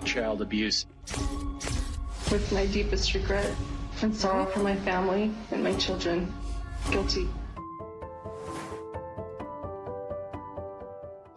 child abuse. With my deepest regret and sorrow for my family and my children. Guilty.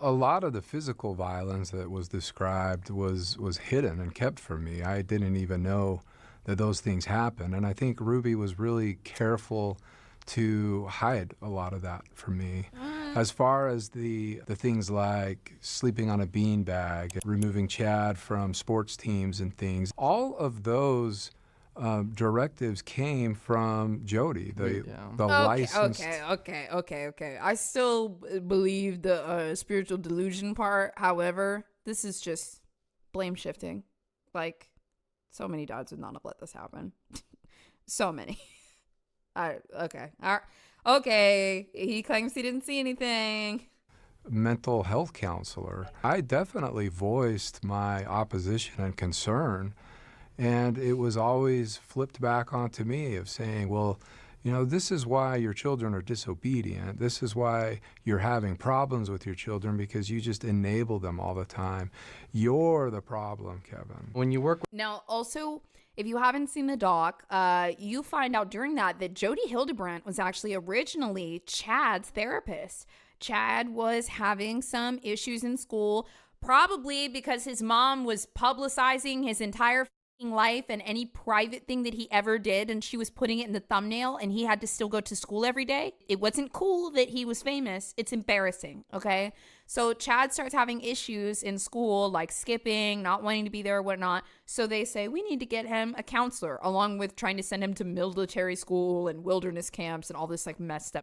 A lot of the physical violence that was described was hidden and kept from me. I didn't even know that those things happened. And I think Ruby was really careful to hide a lot of that from me. As far as the things like sleeping on a beanbag, removing Chad from sports teams and things, all of those directives came from Jody, the licensed. Okay. I still believe the spiritual delusion part. However, this is just blame shifting. Like, so many dads would not have let this happen. So many. Okay. He claims he didn't see anything. Mental health counselor. I definitely voiced my opposition and concern. And it was always flipped back onto me of saying, well, this is why your children are disobedient. This is why you're having problems with your children, because you just enable them all the time. You're the problem, Kevin. When you work with... Now, also, if you haven't seen the doc, you find out during that Jody Hildebrandt was actually originally Chad's therapist. Chad was having some issues in school, probably because his mom was publicizing his entire life and any private thing that he ever did, and she was putting it in the thumbnail, and he had to still go to school every day. It wasn't cool that he was famous. It's embarrassing, okay? So Chad starts having issues in school, like skipping, not wanting to be there or whatnot. So they say, we need to get him a counselor, along with trying to send him to military school and wilderness camps and all this like messed up.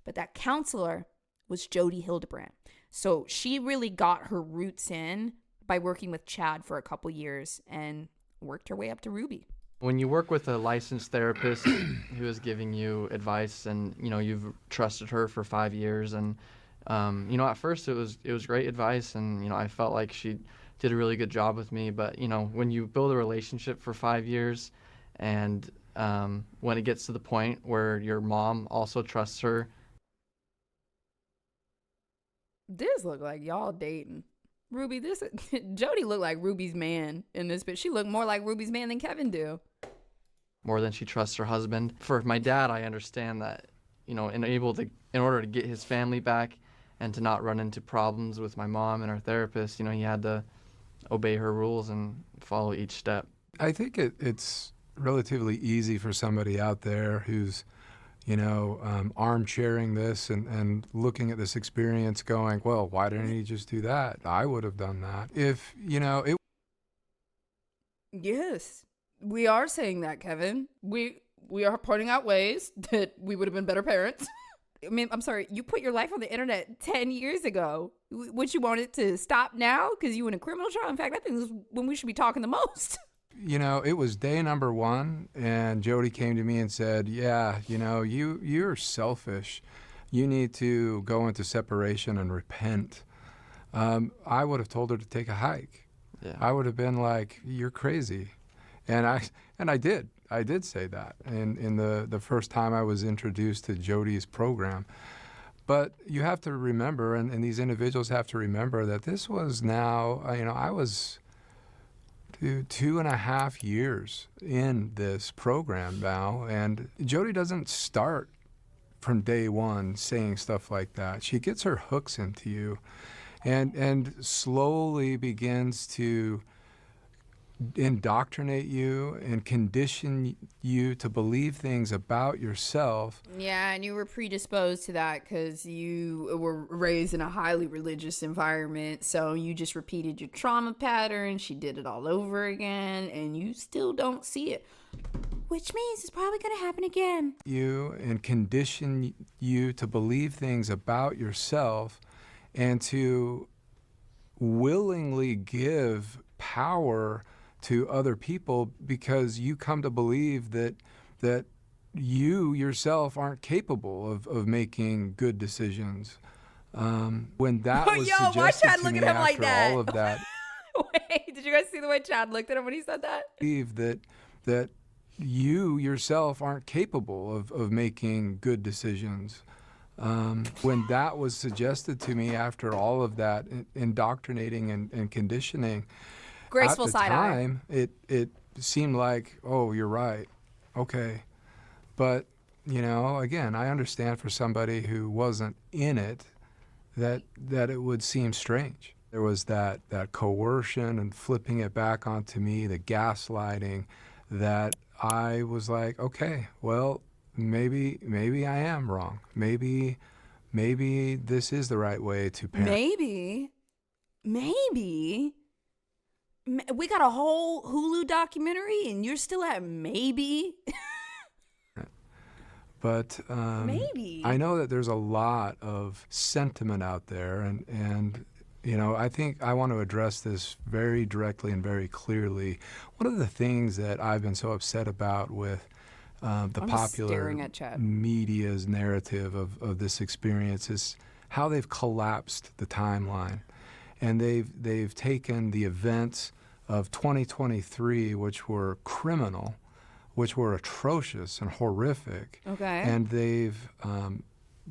But that counselor was Jody Hildebrandt. So she really got her roots in by working with Chad for a couple years and worked her way up to Ruby. When you work with a licensed therapist who is giving you advice, and you've trusted her for 5 years, and at first it was great advice, and I felt like she did a really good job with me. But when you build a relationship for 5 years, and when it gets to the point where your mom also trusts her. This look like y'all dating. Ruby, Jody looked like Ruby's man in this, but she looked more like Ruby's man than Kevin do. More than she trusts her husband. For my dad, I understand that, in order to get his family back and to not run into problems with my mom and our therapist, he had to obey her rules and follow each step. I think it's relatively easy for somebody out there who's armchairing this and looking at this experience going, well, why didn't he just do that? I would have done that. If, it... Yes, we are saying that, Kevin. We are pointing out ways that we would have been better parents. I mean, I'm sorry, you put your life on the internet 10 years ago. Would you want it to stop now because you in a criminal trial? In fact, I think this is when we should be talking the most. It was day number 1, and Jody came to me and said, yeah, you're selfish. You need to go into separation and repent. I would have told her to take a hike. Yeah. I would have been like, you're crazy. And I did. I did say that in the first time I was introduced to Jody's program. But you have to remember, and these individuals have to remember, that this was now, I was 2.5 years in this program now, and Jody doesn't start from day one saying stuff like that. She gets her hooks into you and slowly begins to indoctrinate you and condition you to believe things about yourself. Yeah, and you were predisposed to that because you were raised in a highly religious environment, so you just repeated your trauma pattern. She did it all over again, and you still don't see it, which means it's probably going to happen again. You and condition you to believe things about yourself and to willingly give power to other people because you come to believe that you yourself aren't capable of making good decisions. When that was why suggested Chad to look me at him like after that? all of that, Wait, did you guys see the way Chad looked at him when he said that? believe that you yourself aren't capable of making good decisions. When that was suggested to me after all of that indoctrinating and conditioning, graceful at the side eye. time, it seemed like, oh, you're right. Okay. But, again, I understand for somebody who wasn't in it that it would seem strange. There was that coercion and flipping it back onto me, the gaslighting, that I was like, okay, well, maybe I am wrong. Maybe this is the right way to parent. Maybe. We got a whole Hulu documentary and you're still at maybe. But Maybe. I know that there's a lot of sentiment out there, and I think I want to address this very directly and very clearly. One of the things that I've been so upset about with the I'm just popular staring at Chad. media's narrative of this experience is how they've collapsed the timeline, and they've taken the events of 2023, which were criminal, which were atrocious and horrific, Okay. and they've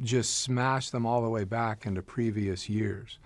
just smashed them all the way back into previous years.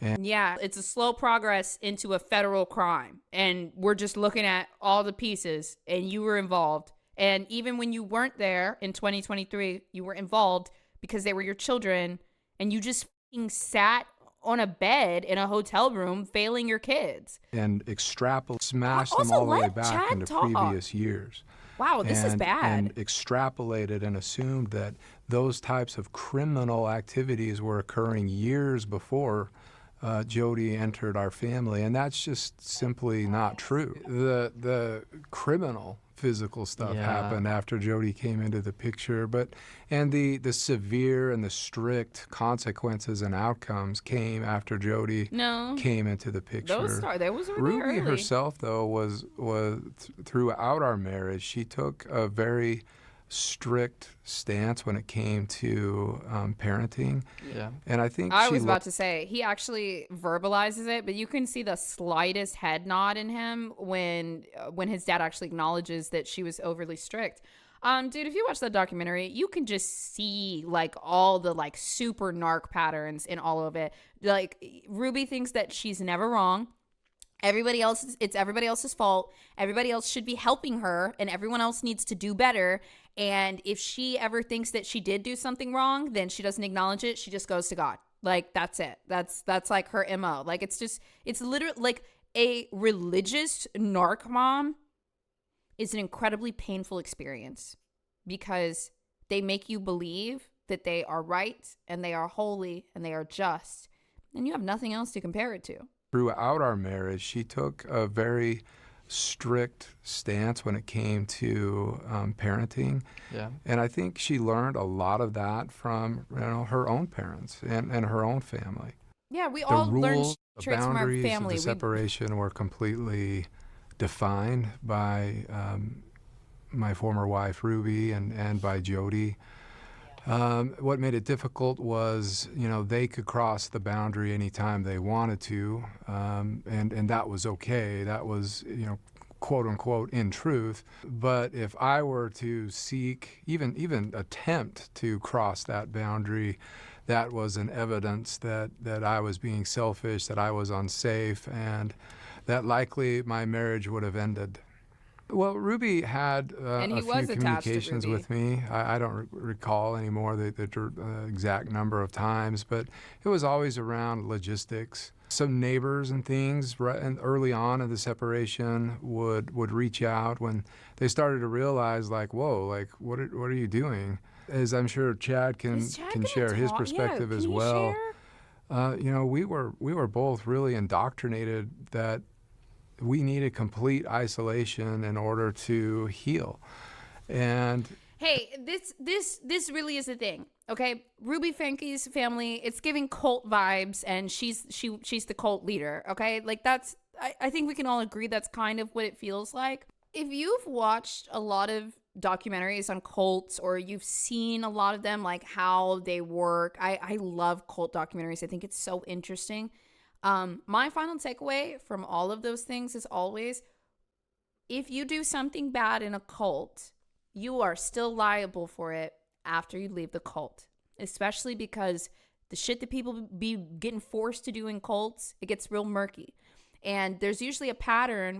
Yeah, it's a slow progress into a federal crime. And we're just looking at all the pieces, and you were involved. And even when you weren't there in 2023, you were involved because they were your children, and you just f***ing sat on a bed in a hotel room failing your kids. And smashed them Also, all the way let back Chad into talk. previous years. Wow, this is bad. And extrapolated and assumed that those types of criminal activities were occurring years before Jody entered our family, and that's just simply not true. The criminal physical stuff happened after Jody came into the picture, and the severe and the strict consequences and outcomes came after Jody came into the picture. Those were Ruby early. herself, though, was throughout our marriage, she took a very strict stance when it came to parenting. Yeah. And I think I was about to say, he actually verbalizes it, but you can see the slightest head nod in him when his dad actually acknowledges that she was overly strict. Dude, if you watch that documentary, you can just see like all the like super narc patterns in all of it. Like Ruby thinks that she's never wrong. It's everybody else's fault. Everybody else should be helping her, and everyone else needs to do better. And if she ever thinks that she did do something wrong, then she doesn't acknowledge it. She just goes to God. Like, that's it. That's like her MO. Like, it's literally like a religious narc mom is an incredibly painful experience because they make you believe that they are right and they are holy and they are just, and you have nothing else to compare it to. Throughout our marriage, she took a very strict stance when it came to parenting. Yeah. And I think she learned a lot of that from her own parents and her own family. Yeah, we The all learn rules, the traits from our boundaries of family. the separation were completely defined by my former wife, Ruby, and by Jody. What made it difficult was, they could cross the boundary anytime they wanted to, and that was okay. That was, quote unquote, in truth. But if I were to seek, even attempt to cross that boundary, that was an evidence that I was being selfish, that I was unsafe, and that likely my marriage would have ended. Well, Ruby had a few communications with me. I don't recall anymore the exact number of times, but it was always around logistics. Some neighbors and things, and early on in the separation, would reach out when they started to realize, like, whoa, like, what are you doing? As I'm sure Chad can share his perspective as well. We were both really indoctrinated that we needed complete isolation in order to heal. And hey, this really is the thing. Okay, Ruby Franke's family, it's giving cult vibes, and she's the cult leader. Okay, like I think we can all agree that's kind of what it feels like. If you've watched a lot of documentaries on cults, or you've seen a lot of them, like how they work, I love cult documentaries. I think it's so interesting. My final takeaway from all of those things is always, if you do something bad in a cult, you are still liable for it after you leave the cult, especially because the shit that people be getting forced to do in cults, it gets real murky. And there's usually a pattern